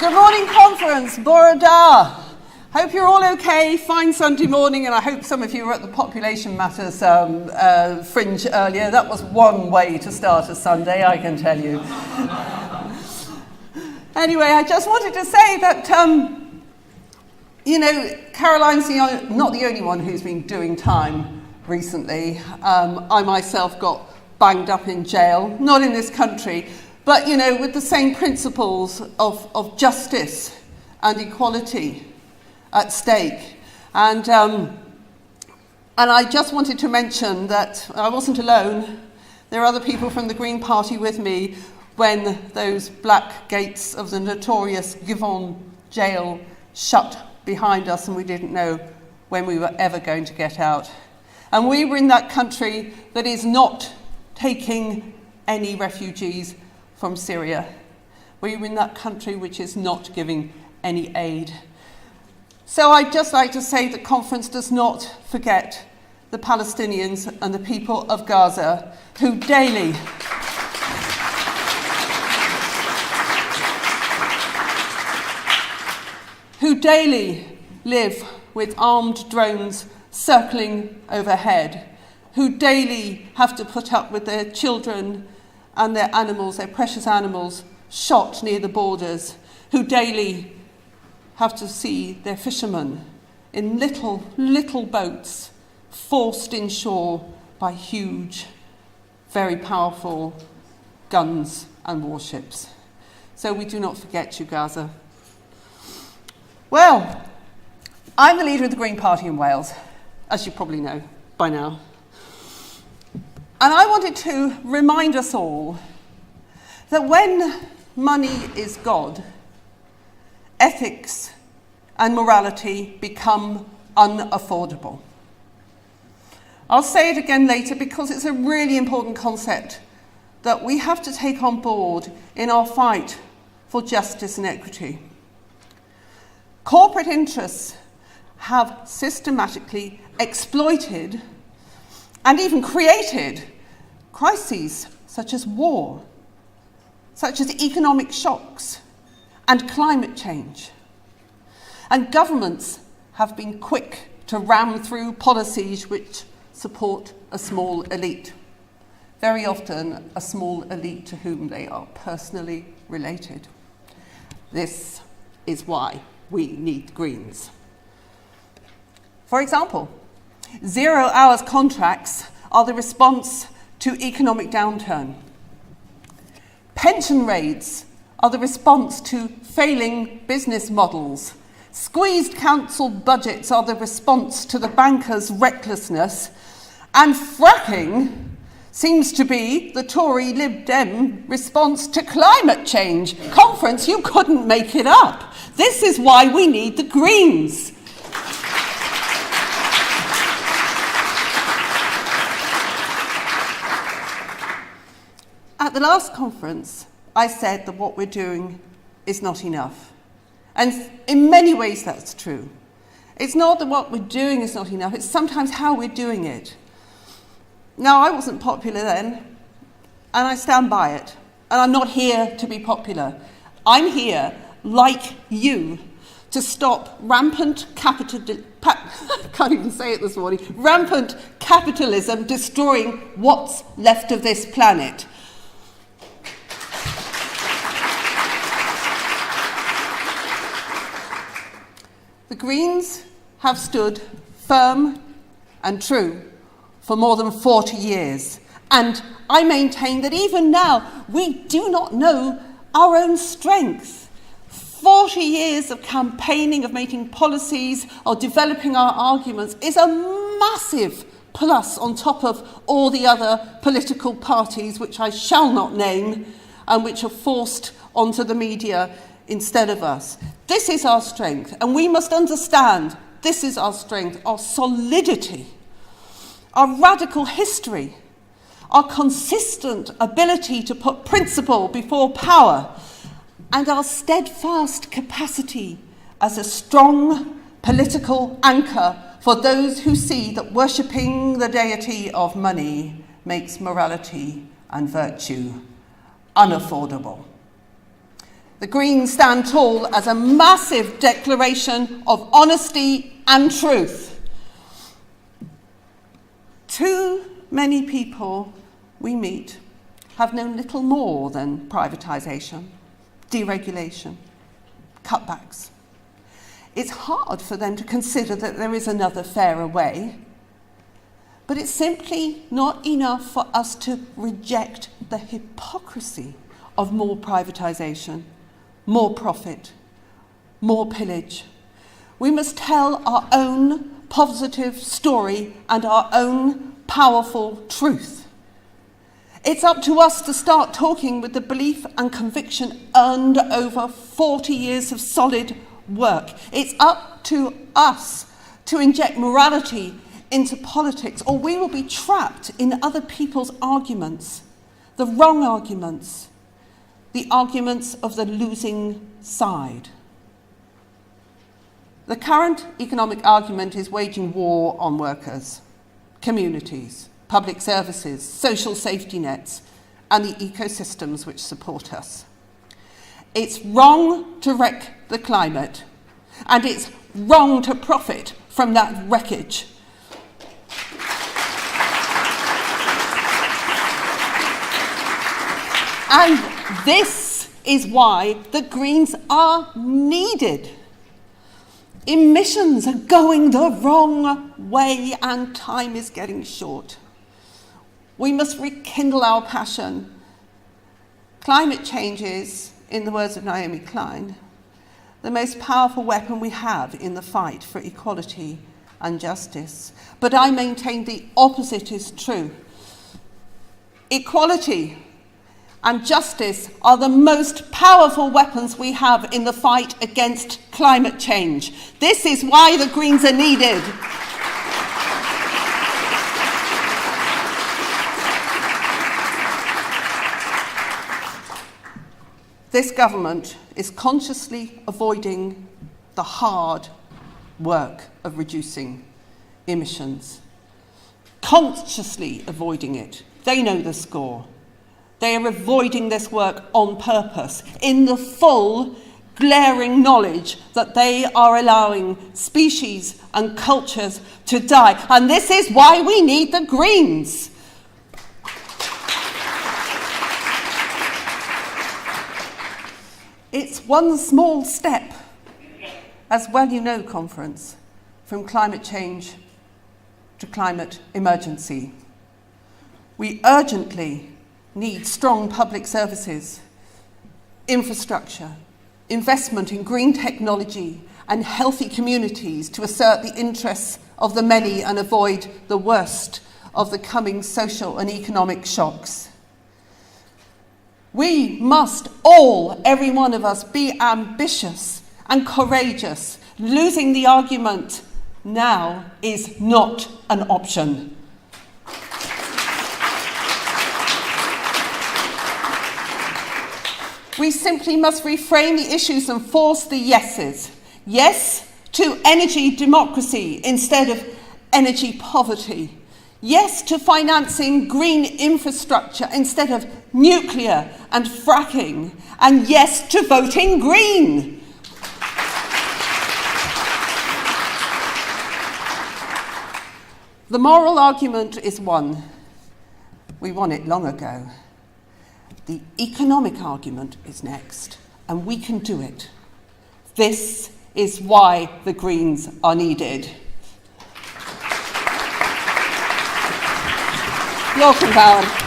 Good morning, conference, Borada. Hope you're all okay. Fine Sunday morning, and I hope some of you were at the Population Matters fringe earlier. That was one way to start a Sunday, I can tell you. Anyway, I just wanted to say that, Caroline's not the only one who's been doing time recently. I myself got banged up in jail, not in this country, but, with the same principles of justice and equality at stake. And I just wanted to mention that I wasn't alone. There are other people from the Green Party with me when those black gates of the notorious Givon jail shut behind us and we didn't know when we were ever going to get out. And we were in that country that is not taking any refugees from Syria. We were in that country which is not giving any aid. So I'd just like to say the conference does not forget the Palestinians and the people of Gaza who daily live with armed drones circling overhead, who daily have to put up with their children and their animals, their precious animals, shot near the borders, who daily have to see their fishermen in little boats forced inshore by huge, very powerful guns and warships. So we do not forget you, Gaza. Well, I'm the leader of the Green Party in Wales, as you probably know by now. And I wanted to remind us all that when money is God, ethics and morality become unaffordable. I'll say it again later because it's a really important concept that we have to take on board in our fight for justice and equity. Corporate interests have systematically exploited and even created crises such as war, such as economic shocks and climate change. And governments have been quick to ram through policies which support a small elite, very often a small elite to whom they are personally related. This is why we need Greens. For example, 0 hours contracts are the response to economic downturn. Pension raids are the response to failing business models. Squeezed council budgets are the response to the bankers' recklessness. And fracking seems to be the Tory Lib Dem response to climate change. Conference, you couldn't make it up. This is why we need the Greens. At the last conference, I said that what we're doing is not enough. And in many ways that's true. It's not that what we're doing is not enough, it's sometimes how we're doing it. Now, I wasn't popular then, and I stand by it. And I'm not here to be popular. I'm here, like you, to stop rampant can't even say it this morning, rampant capitalism destroying what's left of this planet. The Greens have stood firm and true for more than 40 years. And I maintain that even now, we do not know our own strength. 40 years of campaigning, of making policies, of developing our arguments is a massive plus on top of all the other political parties, which I shall not name, and which are forced onto the media instead of us. This is our strength, and we must understand this is our strength, our solidity, our radical history, our consistent ability to put principle before power, and our steadfast capacity as a strong political anchor for those who see that worshipping the deity of money makes morality and virtue unaffordable. The Greens stand tall as a massive declaration of honesty and truth. Too many people we meet have known little more than privatisation, deregulation, cutbacks. It's hard for them to consider that there is another fairer way, but it's simply not enough for us to reject the hypocrisy of more privatisation, more profit, more pillage. We must tell our own positive story and our own powerful truth. It's up to us to start talking with the belief and conviction earned over 40 years of solid work. It's up to us to inject morality into politics, or we will be trapped in other people's arguments, the wrong arguments, the arguments of the losing side. The current economic argument is waging war on workers, communities, public services, social safety nets, and the ecosystems which support us. It's wrong to wreck the climate, and it's wrong to profit from that wreckage. And this is why the Greens are needed. Emissions are going the wrong way and time is getting short. We must rekindle our passion. Climate change is, in the words of Naomi Klein, the most powerful weapon we have in the fight for equality and justice. But I maintain the opposite is true. Equality and justice are the most powerful weapons we have in the fight against climate change. This is why the Greens are needed. This government is consciously avoiding the hard work of reducing emissions. Consciously avoiding it. They know the score. They are avoiding this work on purpose, in the full, glaring knowledge that they are allowing species and cultures to die. And this is why we need the Greens. It's one small step, as well you know, conference, from climate change to climate emergency. We urgently need strong public services, infrastructure, investment in green technology and healthy communities to assert the interests of the many and avoid the worst of the coming social and economic shocks. We must all, every one of us, be ambitious and courageous. Losing the argument now is not an option. We simply must reframe the issues and force the yeses. Yes to energy democracy instead of energy poverty. Yes to financing green infrastructure instead of nuclear and fracking. And yes to voting green. The moral argument is won. We won it long ago. The economic argument is next, and we can do it. This is why the Greens are needed. Lord Convalan.